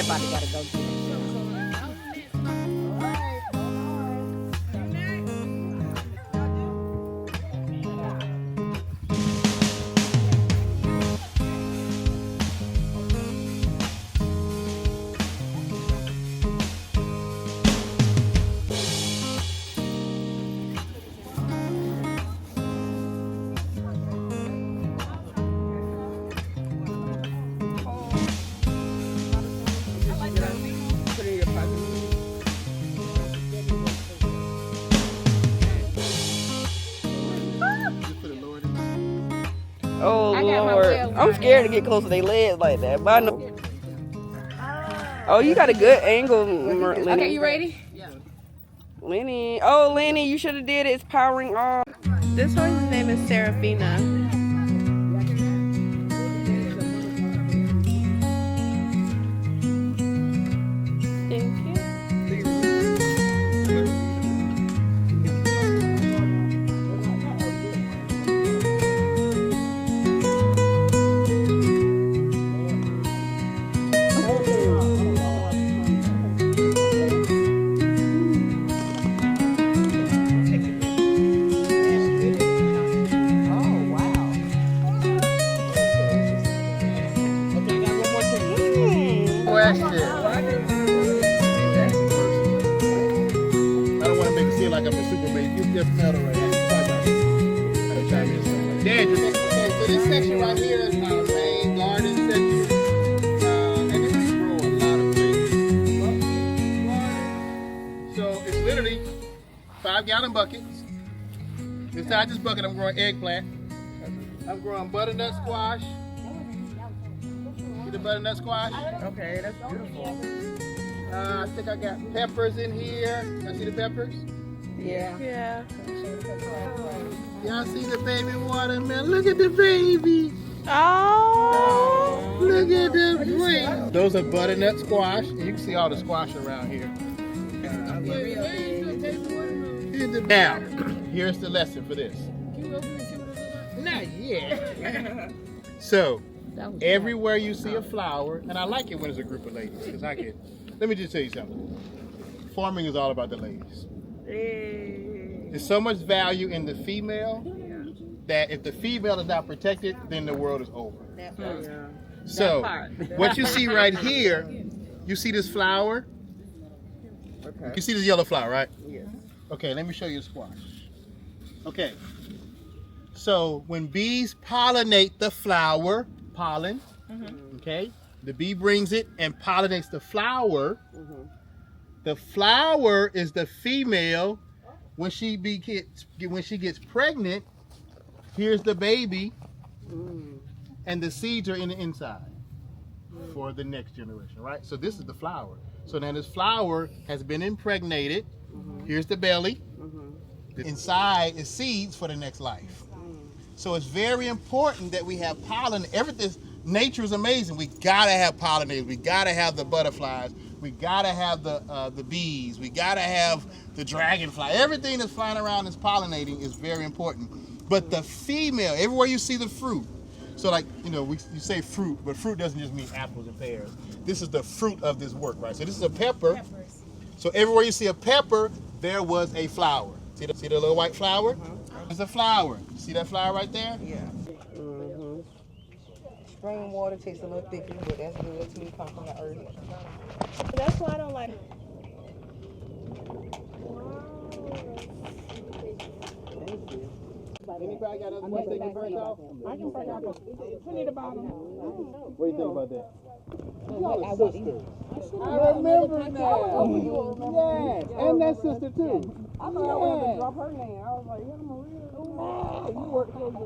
Everybody gotta go. Oh Lord, I'm scared to get close to their legs like that. But I know. Oh, you got a good angle, Lenny. Okay, you ready? Yeah. Lenny. Oh, Lenny, you should have did it. It's powering on. This horse's name is Serafina. Thank you. Like I'm a Superman. You just metal right now. Okay, so this section right here is our main garden section. And this is grow a lot of things. So it's literally 5-gallon buckets. Inside this bucket, I'm growing eggplant. I'm growing butternut squash. See the butternut squash? Okay, that's beautiful. I think I got peppers in here. Y'all see the peppers? Yeah. Yeah. Y'all see the baby watermelon? Look at the baby. Oh. Look at the baby. Those are butternut squash. You can see all the squash around here. Now, here's the lesson for this. Not yet. So, everywhere you see a flower, and I like it when it's a group of ladies, because let me just tell you something. Farming is all about the ladies. There's so much value in the female that if the female is not protected, then the world is over. So, what you see right here, you see this flower? Okay. You see this yellow flower, right? Yes. Okay, let me show you a squash. Okay. So, when bees pollinate the flower, pollen, okay, the bee brings it and pollinates the flower. The flower is the female. When she gets pregnant, here's the baby, and the seeds are in the inside for the next generation, right? So this is the flower. So now this flower has been impregnated. Here's the belly. The inside is seeds for the next life. So it's very important that we have pollen. Everything, nature is amazing. We gotta have pollinators. We gotta have the butterflies. We gotta have the bees. We gotta have the dragonfly. Everything that's flying around that's pollinating is very important. But the female, everywhere you see the fruit, so like, you say fruit, but fruit doesn't just mean apples and pears. This is the fruit of this work, right? So this is a pepper. Peppers. So everywhere you see a pepper, there was a flower. See the little white flower? There's a flower. See that flower right there? Yeah. Spring water tastes a little thicker, but that's good to me. Come from the earth. That's why I don't like. Anybody got other ones they can break off? I can break off. Put it the bottom. What do you think about that? Y'all are sisters. I remember now. Yes, and that sister too. I thought I wanted to drop her name. I was like, yeah, Maria. You work close to